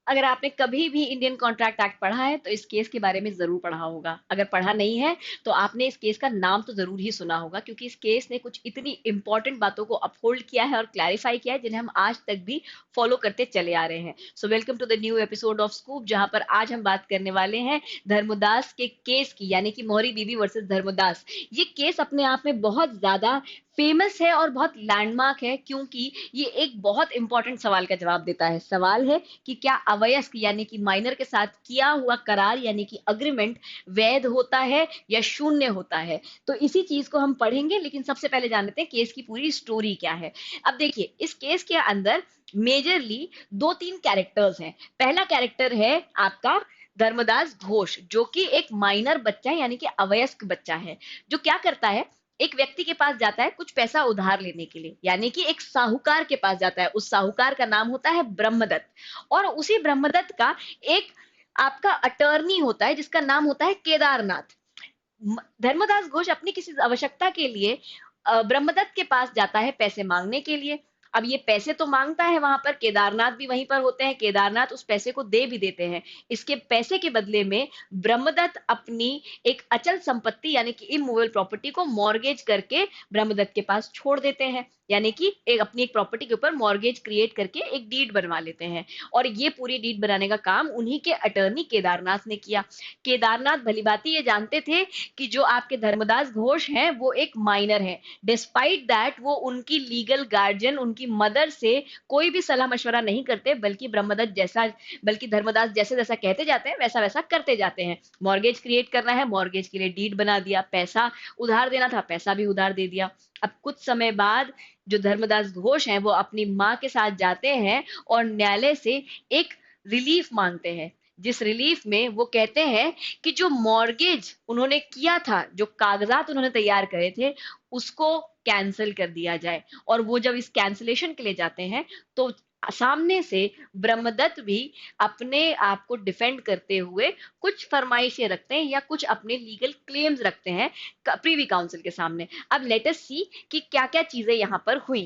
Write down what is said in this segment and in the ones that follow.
अगर आपने कभी भी इंडियन कॉन्ट्रैक्ट एक्ट पढ़ा है तो इस केस के बारे में जरूर पढ़ा होगा। अगर पढ़ा नहीं है तो आपने इस केस का नाम तो जरूर ही सुना होगा, क्योंकि इस केस ने कुछ इतनी इंपॉर्टेंट बातों को अपहोल्ड किया है और क्लैरिफाई किया है जिन्हें हम आज तक भी फॉलो करते चले आ रहे हैं। So welcome to the new episode of scoop, जहां पर आज हम बात करने वाले हैं धर्मदास के केस की, यानी कि मौरी बीबी वर्सेस धर्मदास। ये केस अपने आप में बहुत ज्यादा फेमस है और बहुत लैंडमार्क है, क्योंकि ये एक बहुत इंपॉर्टेंट सवाल का जवाब देता है। सवाल है कि क्या अवयस्क यानी कि माइनर के साथ किया हुआ करार यानी कि अग्रीमेंट वैध होता है या शून्य होता है। तो इसी चीज को हम पढ़ेंगे, लेकिन सबसे पहले जान लेते हैं केस की पूरी स्टोरी क्या है। अब देखिए, इस केस के अंदर मेजरली दो तीन कैरेक्टर्स हैं। पहला कैरेक्टर है आपका धर्मदास घोष, जो कि एक माइनर बच्चा है यानी कि अवयस्क बच्चा है, जो क्या करता है, एक व्यक्ति के पास जाता है कुछ पैसा उधार लेने के लिए, यानी कि एक साहूकार के पास जाता है। उस साहूकार का नाम होता है ब्रह्मदत्त, और उसी ब्रह्मदत्त का एक आपका अटर्नी होता है जिसका नाम होता है केदारनाथ। धर्मदास घोष अपनी किसी आवश्यकता के लिए ब्रह्मदत्त के पास जाता है पैसे मांगने के लिए। अब ये पैसे तो मांगता है, वहां पर केदारनाथ भी वहीं पर होते हैं, केदारनाथ उस पैसे को दे भी देते हैं। इसके पैसे के बदले में ब्रह्मदत्त अपनी एक अचल संपत्ति यानी कि इमूवेबल प्रॉपर्टी को मॉर्गेज करके ब्रह्मदत्त के पास छोड़ देते हैं, यानी कि एक अपनी एक प्रॉपर्टी के ऊपर मॉर्गेज क्रिएट करके एक डीड बनवा लेते हैं। और ये पूरी डीड बनाने का काम उन्हीं के अटर्नी केदारनाथ ने किया। केदारनाथ भलीभांति ये जानते थे कि जो आपके धर्मदास घोष हैं वो एक माइनर है। डिस्पाइट दैट वो उनकी लीगल गार्जियन, उनकी मदर से कोई भी सलाह मशवरा नहीं करते, बल्कि धर्मदास जैसे जैसा कहते जाते हैं वैसा वैसा करते जाते हैं। मॉर्गेज क्रिएट करना है, मॉर्गेज के लिए डीड बना दिया, पैसा उधार देना था, पैसा भी उधार दे दिया। अब कुछ समय बाद जो धर्मदास घोष हैं वो अपनी माँ के साथ जाते हैं और न्यायालय से एक रिलीफ मांगते हैं, जिस रिलीफ में वो कहते हैं कि जो मॉर्गेज उन्होंने किया था, जो कागजात उन्होंने तैयार करे थे, उसको कैंसिल कर दिया जाए। और वो जब इस कैंसिलेशन के लिए जाते हैं तो सामने से ब्रह्मदत्त भी अपने आप को डिफेंड करते हुए कुछ फरमाइशें रखते हैं या कुछ अपने लीगल क्लेम्स रखते हैं प्रीवी काउंसिल के सामने। अब लेट अस सी कि क्या क्या चीजें यहां पर हुई।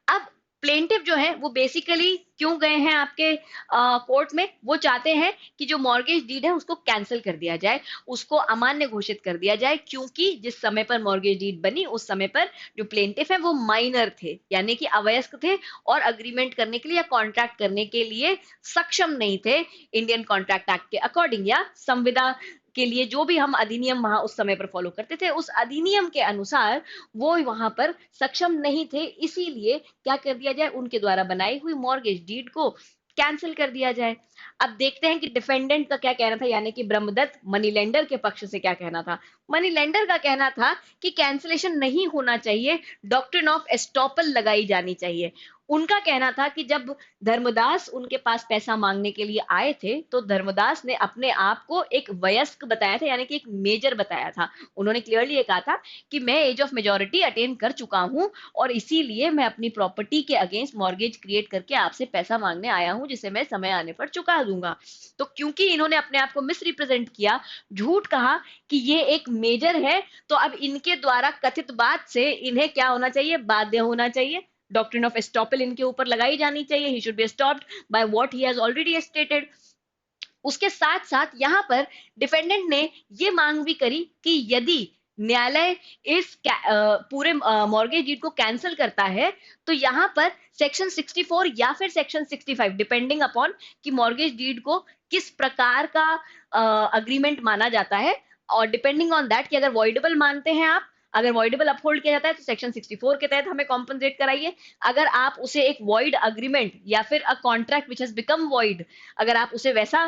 अब प्लेंटिव जो है वो बेसिकली क्यों गए हैं आपके कोर्ट में, वो चाहते हैं कि जो मॉर्गेज डीड है उसको कैंसिल कर दिया जाए, उसको अमान्य घोषित कर दिया जाए, क्योंकि जिस समय पर मॉर्गेज डीड बनी उस समय पर जो प्लेंटिव है वो माइनर थे, यानी कि अवयस्क थे और अग्रीमेंट करने के लिए या कॉन्ट्रैक्ट करने के लिए सक्षम नहीं थे इंडियन कॉन्ट्रैक्ट एक्ट के अकॉर्डिंग, या संविदा के लिए जो भी हम अधिनियम वहां उस समय पर फॉलो करते थे उस अधिनियम के अनुसार वो वहां पर सक्षम नहीं थे। इसीलिए क्या कर दिया जाए, उनके द्वारा बनाई हुई मॉर्गेज डीड को कैंसिल कर दिया जाए। अब देखते हैं कि डिफेंडेंट का क्या कहना था, यानी कि ब्रह्मदत्त मनी लेंडर के पक्ष से क्या कहना था। मनी लेंडर का कहना था कि कैंसिलेशन नहीं होना चाहिए, डॉक्ट्रिन ऑफ एस्टॉपल लगाई जानी चाहिए। उनका कहना था कि जब धर्मदास उनके पास पैसा मांगने के लिए आए थे तो धर्मदास ने अपने आप को एक वयस्क बताया था, यानी कि एक मेजर बताया था। उन्होंने क्लियरली ये कहा था कि मैं एज ऑफ मेजोरिटी अटेन कर चुका हूं और इसीलिए मैं अपनी प्रॉपर्टी के अगेंस्ट मॉर्गेज क्रिएट करके आपसे पैसा मांगने आया हूं, जिसे मैं समय आने पर चुका दूंगा। तो क्योंकि इन्होंने अपने आप को मिस रिप्रेजेंट किया, झूठ कहा कि ये एक मेजर है, तो अब इनके द्वारा कथित बात से इन्हें क्या होना चाहिए, बाध्य होना चाहिए। डॉक्ट्रिन ऑफ एस्टॉपल इनके ऊपर लगाई जानी चाहिए, he should be stopped by what he has already stated. उसके साथ साथ यहाँ पर डिफेंडेंट ने ये मांग भी करी कि यदि न्यायालय इस पूरे मॉर्गेज डीड को कैंसिल करता है तो यहाँ पर सेक्शन 64 या फिर सेक्शन 65, डिपेंडिंग अपॉन कि मॉर्गेज डीड को किस प्रकार का अग्रीमेंट माना जाता है, और डिपेंडिंग ऑन दैट कि अगर वॉइडेबल मानते हैं आप, अगर वॉइडेबल अपहोल्ड किया जाता है तो सेक्शन 64 के तहत हमें कॉम्पनसेट कराइए। अगर आप उसे एक वॉइड अग्रीमेंट या फिर a contract which has become void, अगर आप उसे वैसा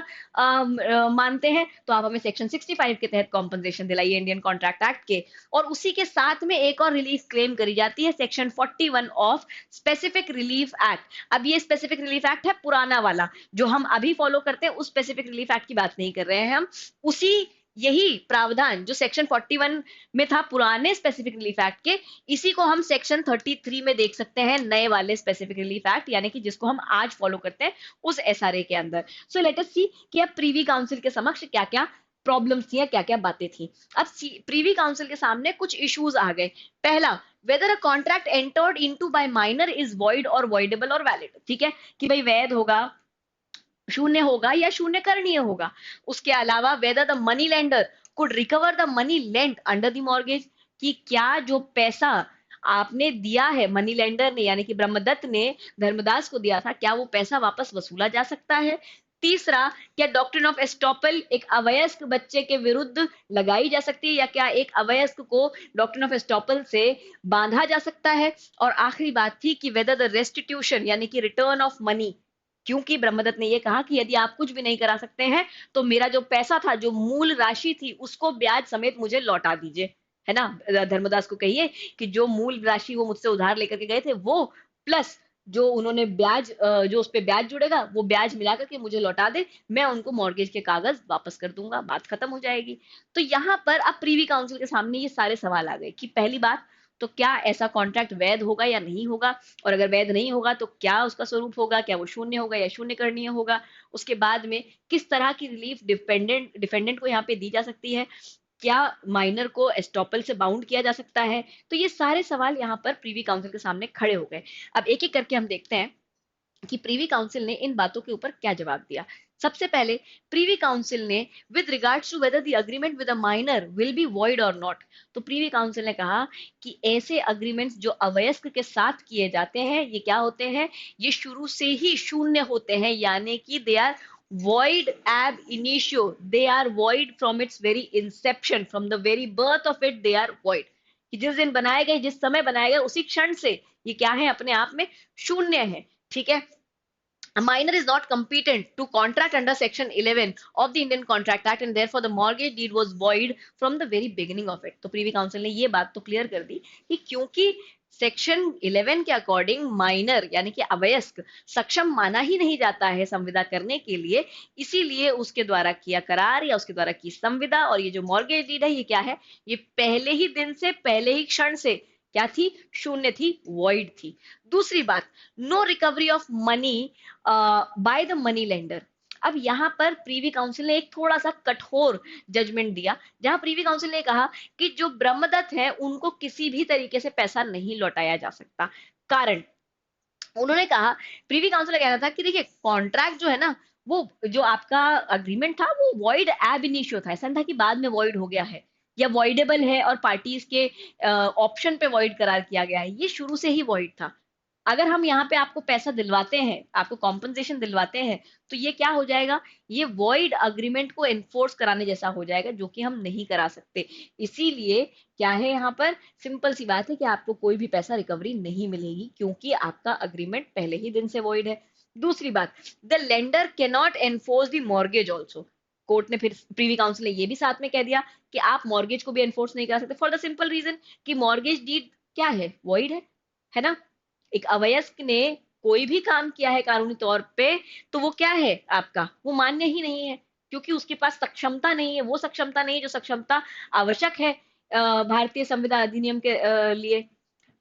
मानते हैं तो आप हमें सेक्शन 65 के तहत कॉम्पनसेशन दिलाइए इंडियन कॉन्ट्रैक्ट एक्ट के। और उसी के साथ में एक और रिलीफ क्लेम करी जाती है, section 41 of specific relief act. अब ये स्पेसिफिक रिलीफ एक्ट है पुराना वाला, जो हम अभी फॉलो करते हैं उस स्पेसिफिक रिलीफ एक्ट की बात नहीं कर रहे हैं हम। उसी यही प्रावधान जो सेक्शन 41 में था पुराने स्पेसिफिक रिलीफ एक्ट के, इसी को हम सेक्शन 33 में देख सकते हैं नए वाले स्पेसिफिक रिलीफ एक्ट, यानी कि जिसको हम आज फॉलो करते हैं उस एसआरए के अंदर। सो लेट अस सी कि अब प्रीवी काउंसिल के समक्ष क्या क्या प्रॉब्लम्स थी या क्या क्या बातें थी। अब प्रीवी काउंसिल के सामने कुछ इश्यूज आ गए। पहला, weather a contract entered into bye minor is void और वॉइडेबल और वैलिड। ठीक है कि भाई वैध होगा शून्य होगा या शून्य करणीय होगा। उसके अलावा whether the money lender could recover the money lent under the mortgage, कि क्या जो पैसा आपने दिया है मनी लेंडर ने यानी कि ब्रह्मदत्त ने धर्मदास को दिया था, क्या वो पैसा वापस वसूला जा सकता है। तीसरा, क्या डॉक्ट्रिन ऑफ एस्टॉपल एक अवयस्क बच्चे के विरुद्ध लगाई जा सकती है, या क्या एक अवयस्क को डॉक्ट्रिन ऑफ एस्टॉपल से बांधा जा सकता है। और आखिरी बात थी कि वेदर द रेस्टिट्यूशन यानी कि रिटर्न ऑफ मनी, क्योंकि ब्रह्मदत्त ने यह कहा कि यदि आप कुछ भी नहीं करा सकते हैं तो मेरा जो पैसा था, जो मूल राशि थी, उसको ब्याज समेत मुझे लौटा दीजिए, है ना। धर्मदास को कहिए कि जो मूल राशि वो मुझसे उधार लेकर के गए थे वो प्लस जो उन्होंने ब्याज जो उस पे ब्याज जुड़ेगा वो ब्याज मिला करके मुझे लौटा दे, मैं उनको मॉर्गेज के कागज वापस कर दूंगा, बात खत्म हो जाएगी। तो यहाँ पर अब प्रीवी काउंसिल के सामने ये सारे सवाल आ गए कि पहली बात तो क्या ऐसा कॉन्ट्रैक्ट वैध होगा या नहीं होगा, और अगर वैध नहीं होगा तो क्या उसका स्वरूप होगा, क्या वो शून्य होगा या शून्य करणीय होगा। उसके बाद में किस तरह की रिलीफ डिफेंडेंट को यहाँ पे दी जा सकती है, क्या माइनर को एस्टॉपल से बाउंड किया जा सकता है। तो ये सारे सवाल यहाँ पर प्रीवी काउंसिल के सामने खड़े हो गए। अब एक एक करके हम देखते हैं कि प्रीवी काउंसिल ने इन बातों के ऊपर क्या जवाब दिया। सबसे पहले प्रीवी काउंसिल ने with regards to whether the agreement with a minor will be void और नॉट, तो प्रीवी काउंसिल ने कहा कि ऐसे अग्रीमेंट्स जो अवयस्क के साथ किए जाते हैं ये क्या होते हैं, ये शुरू से ही शून्य होते हैं, यानी कि they are void ab initio, they are void from its very inception, from the very birth of it they are void, कि जिस दिन बनाए गए, जिस समय बनाए गए, उसी क्षण से ये क्या है, अपने आप में शून्य है। ठीक है। A minor is not competent to contract under Section 11 of the Indian Contract Act and therefore the mortgage deed was void from the very beginning of it। तो प्रीवी काउंसिल ने ये बात तो क्लियर कर दी कि क्योंकि सेक्शन 11 के according minor यानी कि अवयस्क सक्षम माना ही नहीं जाता है संविदा करने के लिए, इसीलिए उसके द्वारा किया करार या उसके द्वारा की संविदा और ये जो मॉर्गेज डीड है ये क्या है, ये पहले ही दिन से, पहले ही क्षण से क्या थी, शून्य थी, वॉइड थी। दूसरी बात, no recovery of money by the money lender. अब यहाँ पर प्रीवी काउंसिल ने एक थोड़ा सा कठोर जजमेंट दिया, जहां प्रीवी काउंसिल ने कहा कि जो ब्रह्मदत्त है उनको किसी भी तरीके से पैसा नहीं लौटाया जा सकता। कारण, उन्होंने कहा, प्रीवी काउंसिल का कहना था कि देखिए कॉन्ट्रैक्ट जो है ना, वो जो आपका अग्रीमेंट था वो वॉइड एब इनिशियो था, ऐसा नहीं था कि बाद में वॉइड हो गया है या वॉइडेबल है और पार्टीज के ऑप्शन पे वॉइड करार किया गया है, ये शुरू से ही वॉइड था। अगर हम यहाँ पे आपको पैसा दिलवाते हैं, आपको कॉम्पनसेशन दिलवाते हैं, तो ये क्या हो जाएगा, ये वॉइड अग्रीमेंट को एनफोर्स कराने जैसा हो जाएगा, जो कि हम नहीं करा सकते। इसीलिए क्या है यहाँ पर, सिंपल सी बात है कि आपको कोई भी पैसा रिकवरी नहीं मिलेगी क्योंकि आपका अग्रीमेंट पहले ही दिन से वॉइड है। दूसरी बात, the lender can not enforce the mortgage also. Court ने फिर, प्रीवी काउंसिल ने ये भी साथ में कह दिया कि आप मॉर्गेज को भी एनफोर्स नहीं करा सकते, फॉर द सिंपल रीजन कि मॉर्गेज डीड क्या है, वॉइड है ना। एक अवयस्क ने कोई भी काम किया है कानूनी तौर पे तो वो क्या है आपका, वो मान्य ही नहीं है, क्योंकि उसके पास सक्षमता नहीं है, वो सक्षमता नहीं है जो सक्षमता आवश्यक है भारतीय संविधान अधिनियम के लिए।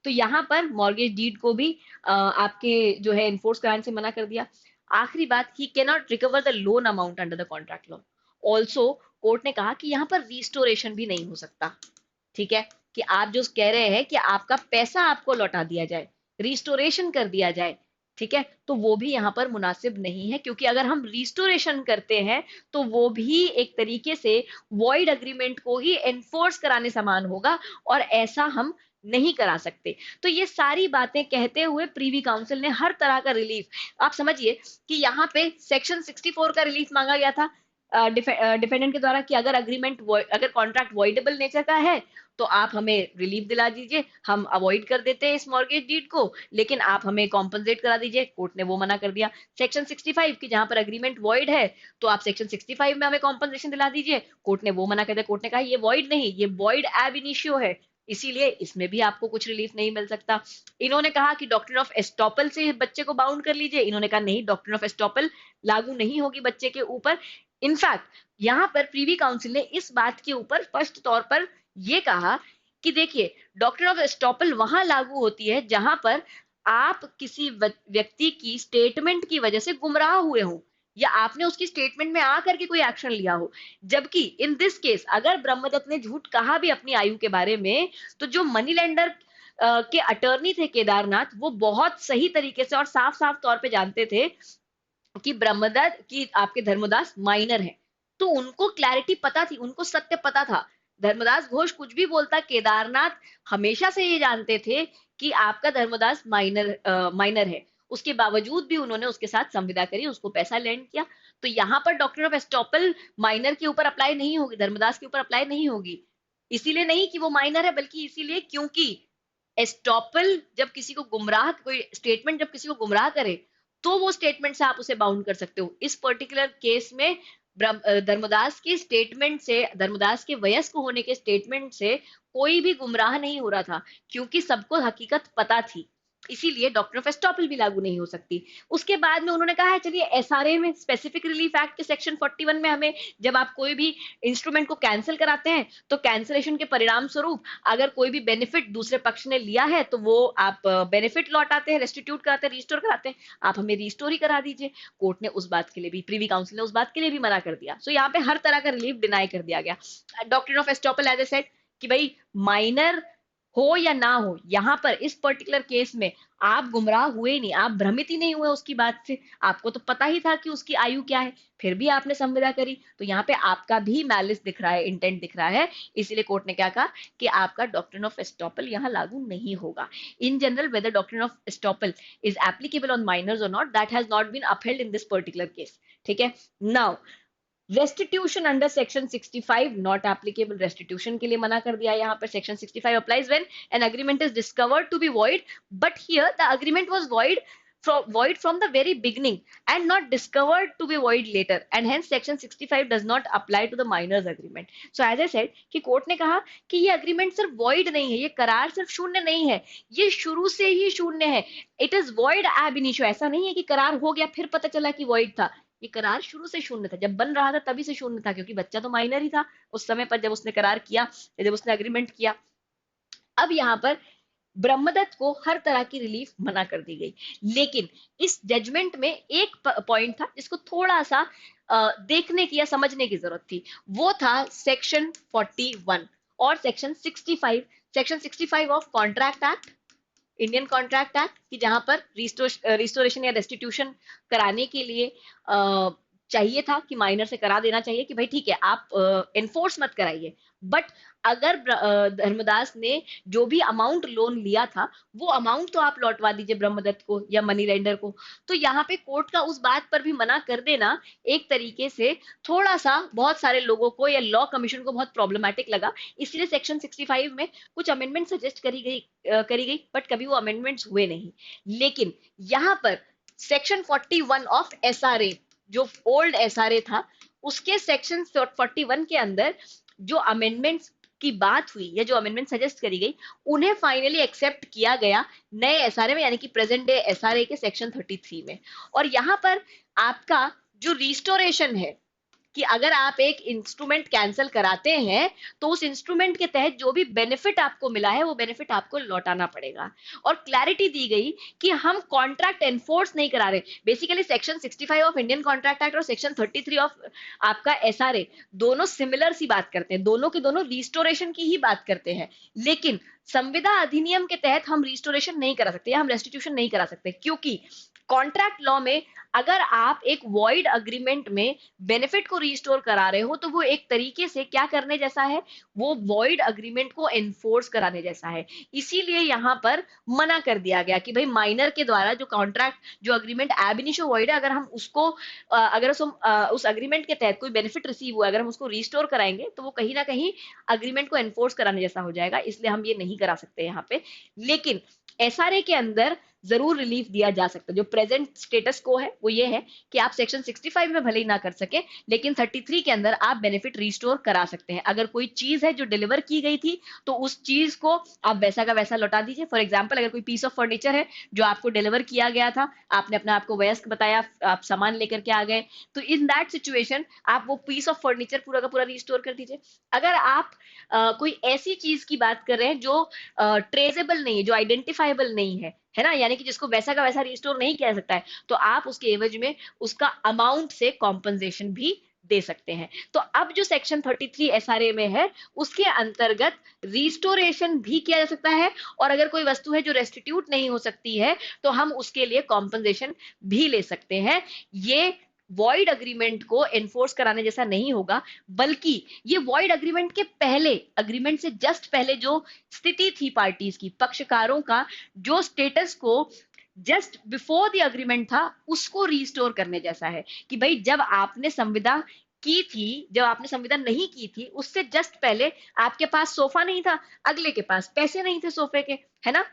तो यहाँ पर मॉर्गेज डीड को भी आपके जो है इन्फोर्स कराने से मना कर दिया। आखिरी बात, he can not recover the loan amount under the contract law. Also court ने कहा कि यहाँ पर रिस्टोरेशन भी नहीं हो सकता। ठीक है, कि आप जो कह रहे हैं कि आपका पैसा आपको लौटा दिया जाए, रिस्टोरेशन कर दिया जाए, ठीक है, तो वो भी यहाँ पर मुनासिब नहीं है, क्योंकि अगर हम रिस्टोरेशन करते हैं तो वो भी एक तरीके से वॉइड अग्रीमेंट को ही एनफोर्स कराने समान होगा और ऐसा हम नहीं करा सकते। तो ये सारी बातें कहते हुए प्रीवी काउंसिल ने हर तरह का रिलीफ, आप समझिए कि यहाँ पे सेक्शन 64 का रिलीफ मांगा गया था डिफेंडेंट के द्वारा कि अगर अग्रीमेंट, अगर कॉन्ट्रैक्ट वॉइडेबल नेचर का है तो आप हमें रिलीफ दिला दीजिए, हम अवॉइड कर देते हैं इस मॉर्गेज डीड को, लेकिन आप हमें कॉम्पनसेट करा दीजिए। कोर्ट ने वो मना कर दिया। सेक्शन 65 की जहां पर अग्रीमेंट वॉइड है तो आप सेक्शन 65 में हमें कॉम्पनसेशन दिला दीजिए, कोर्ट ने वो मना कर दिया। कोर्ट ने कहा ये वॉइड नहीं, ये वॉइड एब इनिशियो है, इसीलिए इसमें भी आपको कुछ रिलीफ नहीं मिल सकता। इन्होंने कहा कि डॉक्ट्रिन ऑफ एस्टॉपल से बच्चे को बाउंड कर लीजिए, इन्होंने कहा नहीं, डॉक्ट्रिन ऑफ एस्टॉपल लागू नहीं होगी बच्चे के ऊपर। इनफैक्ट यहाँ पर प्रीवी काउंसिल ने इस बात के ऊपर स्पष्ट तौर पर यह कहा कि देखिए, डॉक्ट्रिन ऑफ एस्टॉपल वहां लागू होती है जहां पर आप किसी व्यक्ति की स्टेटमेंट की वजह से गुमराह हुए हो या आपने उसकी स्टेटमेंट में आकर के कोई एक्शन लिया हो। जबकि इन दिस केस अगर ब्रह्मदत्त ने झूठ कहा भी अपनी आयु के बारे में, तो जो मनी लेंडर के अटर्नी थे केदारनाथ, वो बहुत सही तरीके से और साफ साफ तौर पे जानते थे कि ब्रह्मदत्त की आपके धर्मदास माइनर है, तो उनको क्लैरिटी पता थी, उनको सत्य पता था। धर्मदास घोष कुछ भी बोलता, केदारनाथ हमेशा से ये जानते थे कि आपका धर्मदास माइनर है। उसके बावजूद भी उन्होंने उसके साथ संविदा करी, उसको पैसा लैंड किया। तो यहाँ पर डॉक्टर ऑफ एस्टॉपल माइनर के ऊपर अप्लाई नहीं होगी, धर्मदास के ऊपर अप्लाई नहीं होगी। इसीलिए नहीं कि वो माइनर है, बल्कि इसीलिए क्योंकि एस्टॉपल जब किसी को गुमराह, कोई स्टेटमेंट जब किसी को गुमराह करे, तो वो स्टेटमेंट से आप उसे बाउंड कर सकते हो। इस पर्टिकुलर केस में धर्मदास के स्टेटमेंट से, धर्मदास के वयस्क होने के स्टेटमेंट से कोई भी गुमराह नहीं हो रहा था, क्योंकि सबको हकीकत पता थी। इसीलिए डॉक्टर ऑफ एस्टॉपल भी लागू नहीं हो सकती। उसके बाद में उन्होंने कहा है, चलिए एसआरए में स्पेसिफिक रिलीफ एक्ट के सेक्शन 41 में हमें, जब आप कोई भी इंस्ट्रूमेंट को कैंसिल कराते हैं, तो कैंसिलेशन के परिणाम स्वरूप अगर कोई भी बेनिफिट दूसरे पक्ष ने लिया है, तो वो आप बेनिफिट लौटाते हैं, रेस्टिट्यूट कराते हैं, रिस्टोर कराते हैं। आप हमें रिस्टोर ही करा दीजिए। कोर्ट ने उस बात के लिए भी, प्रीवी काउंसिल ने उस बात के लिए भी मना कर दिया। सो यहाँ पे हर तरह का रिलीफ डिनाई कर दिया गया। Doctrine of estoppel as a said कि भाई माइनर हो या ना हो, यहाँ पर इस पर्टिकुलर केस में आप गुमराह हुए नहीं, आप भ्रमित ही नहीं हुए उसकी बात से। आपको तो पता ही था कि उसकी आयु क्या है, फिर भी आपने संविदा करी। तो यहाँ पे आपका भी मैलिस दिख रहा है, इंटेंट दिख रहा है। इसीलिए कोर्ट ने क्या कहा कि आपका डॉक्ट्रिन ऑफ एस्टॉपल यहाँ लागू नहीं होगा। In general whether doctrine of estoppel is applicable on minors और not, that has not been upheld in this particular case. ठीक है। Now restitution under section 65 not applicable, restitution के लिए मना कर दिया। यहाँ पर section 65 applies when an agreement is discovered to be void, but here the agreement was void from the very beginning and not discovered to be void later, and hence section 65 does not apply to the minors agreement. So as I said कि court ने कहा कि ये agreement सिर्फ void नहीं है, ये करार सिर्फ शून्य नहीं है, ये शुरू से ही शून्य है। It is void ab initio, ऐसा नहीं है कि करार हो गया फिर पता चला कि void था। ये करार शुरू से शून्य था, जब बन रहा था तभी से शून्य था, क्योंकि बच्चा तो माइनर ही था उस समय पर जब उसने करार किया, जब उसने अग्रीमेंट किया। अब यहाँ पर ब्रह्मदत्त को हर तरह की रिलीफ मना कर दी गई, लेकिन इस जजमेंट में एक पॉइंट था जिसको थोड़ा सा देखने की या समझने की जरूरत थी। वो था सेक्शन 41 और section 65। Section 65 of contract act, Indian contract act, कि जहां पर रिस्टोरेशन या रेस्टिट्यूशन कराने के लिए चाहिए था कि माइनर से करा देना चाहिए कि भाई ठीक है आप एनफोर्स मत कराइए, बट अगर धर्मदास ने जो भी अमाउंट लोन लिया था वो अमाउंट तो आप लौटवा दीजिए ब्रह्मदत्त को या मनी लेंडर को। तो यहाँ पे कोर्ट का उस बात पर भी मना कर देना एक तरीके से थोड़ा सा बहुत सारे लोगों को या लॉ कमीशन को बहुत प्रॉब्लमैटिक लगा। इसलिए सेक्शन 65 में कुछ अमेंडमेंट सजेस्ट करी गई, बट कभी वो अमेंडमेंट्स हुए नहीं। लेकिन यहाँ पर सेक्शन 41 ऑफ एसआरए, जो ओल्ड एसआरए था, उसके सेक्शन 41 के अंदर जो अमेंडमेंट्स की बात हुई या जो अमेंडमेंट सजेस्ट करी गई, उन्हें फाइनली एक्सेप्ट किया गया नए एसआरए में, यानी कि प्रेजेंट डे एसआरए के सेक्शन 33 में। और यहां पर आपका जो रिस्टोरेशन है, कि अगर आप एक इंस्ट्रूमेंट कैंसिल कराते हैं तो उस इंस्ट्रूमेंट के तहत जो भी बेनिफिट आपको मिला है वो बेनिफिट आपको लौटाना पड़ेगा। और क्लैरिटी दी गई कि हम कॉन्ट्रैक्ट एनफोर्स नहीं करा रहे। Basically section 65 of Indian contract act और सेक्शन 33 ऑफ आपका एसआरए दोनों सिमिलर सी बात करते हैं, दोनों के दोनों रिस्टोरेशन की ही बात करते हैं। लेकिन संविदा अधिनियम के तहत हम रिस्टोरेशन नहीं करा सकते या हम रेस्टिट्यूशन नहीं करा सकते, क्योंकि कॉन्ट्रैक्ट लॉ में अगर आप एक वॉइड अग्रीमेंट में बेनिफिट को रिस्टोर करा रहे हो तो वो एक तरीके से क्या करने जैसा है, वो वॉइड अग्रीमेंट को एनफोर्स कराने जैसा है। इसीलिए यहां पर मना कर दिया गया कि भाई माइनर के द्वारा जो कॉन्ट्रैक्ट, जो अग्रीमेंट एब इनिशियो वॉइड है, अगर हम उसको अगर उस अग्रीमेंट के तहत कोई बेनिफिट रिसीव हुआ, अगर हम उसको रिस्टोर कराएंगे तो वो कहीं ना कहीं अग्रीमेंट को एनफोर्स कराने जैसा हो जाएगा, इसलिए हम ये नहीं करा सकते यहाँ पे। लेकिन एसआरए के अंदर जरूर रिलीफ दिया जा सकता है। जो प्रेजेंट स्टेटस को है वो ये है कि आप सेक्शन 65 में भले ही ना कर सके, लेकिन 33 के अंदर आप बेनिफिट रिस्टोर करा सकते हैं। अगर कोई चीज है जो डिलीवर की गई थी तो उस चीज को आप वैसा का वैसा लौटा दीजिए। फॉर एग्जाम्पल, अगर कोई पीस ऑफ फर्नीचर है जो आपको डिलीवर किया गया था, आपने अपने आप को वयस्क बताया, आप सामान लेकर के आ गए, तो इन दैट सिचुएशन आप वो पीस ऑफ फर्नीचर पूरा का पूरा रिस्टोर कर दीजिए। अगर आप कोई ऐसी चीज की बात कर रहे हैं जो ट्रेसेबल नहीं है, जो आइडेंटिफाइबल नहीं है ना, यानी कि जिसको वैसा का वैसा रिस्टोर नहीं किया जा सकता है, तो आप उसके एवज में उसका अमाउंट से कॉम्पनसेशन भी दे सकते हैं। तो अब जो सेक्शन 33 एसआरए में है, उसके अंतर्गत रिस्टोरेशन भी किया जा सकता है, और अगर कोई वस्तु है जो रेस्टिट्यूट नहीं हो सकती है, तो हम उसके लिए कॉम्पनसेशन भी ले सकते हैं। ये वॉइड अग्रीमेंट को एनफोर्स कराने जैसा नहीं होगा, बल्कि ये वॉइड अग्रीमेंट के पहले, अग्रीमेंट से जस्ट पहले जो स्थिति थी पार्टीज की, पक्षकारों का जो स्टेटस को जस्ट बिफोर द अग्रीमेंट था, उसको रिस्टोर करने जैसा है। कि भाई जब आपने संविदा की थी, जब आपने संविदा नहीं की थी, उससे जस्ट पहले आपके पास सोफा नहीं था, अगले के पास पैसे नहीं थे सोफे के, है ना?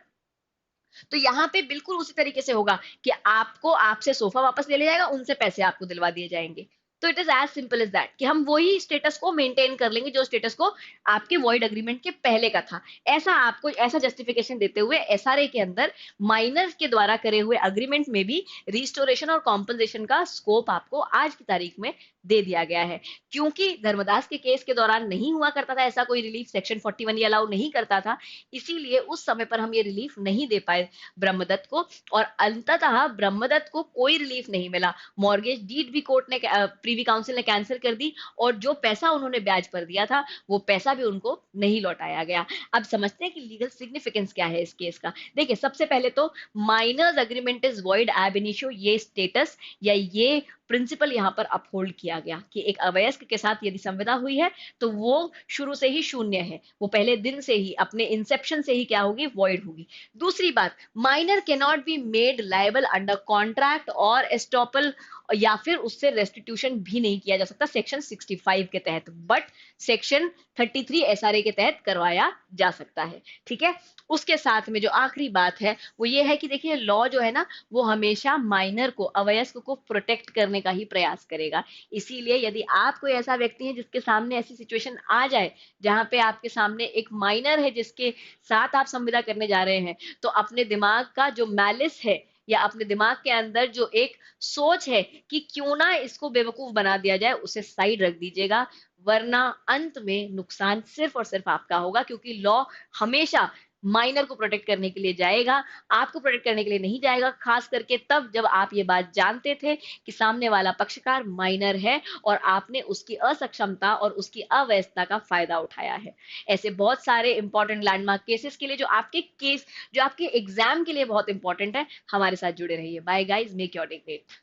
तो यहाँ पे बिल्कुल उसी तरीके से होगा कि आपको, आपसे सोफा वापस ले लिया जाएगा, उनसे पैसे आपको दिलवा दिए जाएंगे। तो it is as simple as that कि हम वही स्टेटस को मेंटेन कर लेंगे जो स्टेटस को आपके वॉइड अग्रीमेंट के पहले का था। ऐसा आपको, ऐसा जस्टिफिकेशन देते हुए एसआरए के अंदर माइनर के द्वारा करे हुए अग्रीमेंट में भी रिस्टोरेशन और कॉम्पनसेशन का स्कोप आपको आज की तारीख में दे दिया गया है। क्योंकि धर्मदास के केस के दौरान नहीं हुआ करता था ऐसा कोई रिलीफ, सेक्शन 41 ये अलाउ नहीं करता था, इसीलिए उस समय पर हम ये रिलीफ नहीं दे पाए ब्रह्मदत्त को, और अंततः ब्रह्मदत्त को कोई रिलीफ नहीं मिला। मॉर्गेज डीड भी कोर्ट ने, प्रीवी काउंसिल ने कैंसिल कर दी, और जो पैसा उन्होंने ब्याज पर दिया था वो पैसा भी उनको नहीं लौटाया गया। अब समझते हैं कि लीगल सिग्निफिकेंस क्या है इस केस का। देखिए, सबसे पहले तो minors agreement is void ab initio, ये स्टेटस या ये प्रिंसिपल यहाँ पर अपहोल्ड किया गया कि एक अवयस्क के साथ यदि संविदा हुई है तो वो शुरू से ही शून्य है, वो पहले दिन से ही, अपने इंसेप्शन से ही क्या होगी, वॉइड होगी। दूसरी बात, minor can not be made liable under contract और एस्टॉपल, या फिर उससे रेस्टिट्यूशन भी नहीं किया जा सकता सेक्शन 65 के तहत, बट सेक्शन 33 एसआरए के तहत करवाया जा सकता है। ठीक है। उसके साथ में जो आखिरी बात है वो ये है कि देखिए, लॉ जो है ना, वो हमेशा माइनर को, अवयस्क को प्रोटेक्ट करने का ही प्रयास करेगा। इसीलिए यदि आप कोई ऐसा व्यक्ति है जिसके सामने ऐसी सिचुएशन आ जाए जहां पे आपके सामने एक माइनर है जिसके साथ आप संविदा करने जा रहे हैं, तो अपने दिमाग का जो मैलिस है, या अपने दिमाग के अंदर जो एक सोच है कि क्यों ना इसको बेवकूफ बना दिया जाए, उसे साइड रख दीजिएगा। वरना अंत में नुकसान सिर्फ और सिर्फ आपका होगा, क्योंकि लॉ हमेशा माइनर को प्रोटेक्ट करने के लिए जाएगा, आपको प्रोटेक्ट करने के लिए नहीं जाएगा। खास करके तब जब आप ये बात जानते थे कि सामने वाला पक्षकार माइनर है और आपने उसकी असक्षमता और उसकी अवैधता का फायदा उठाया है। ऐसे बहुत सारे इंपॉर्टेंट लैंडमार्क केसेस के लिए, जो आपके केस, जो आपके एग्जाम के लिए बहुत इंपॉर्टेंट है, हमारे साथ जुड़े रहिए। Bye guys, make your day great.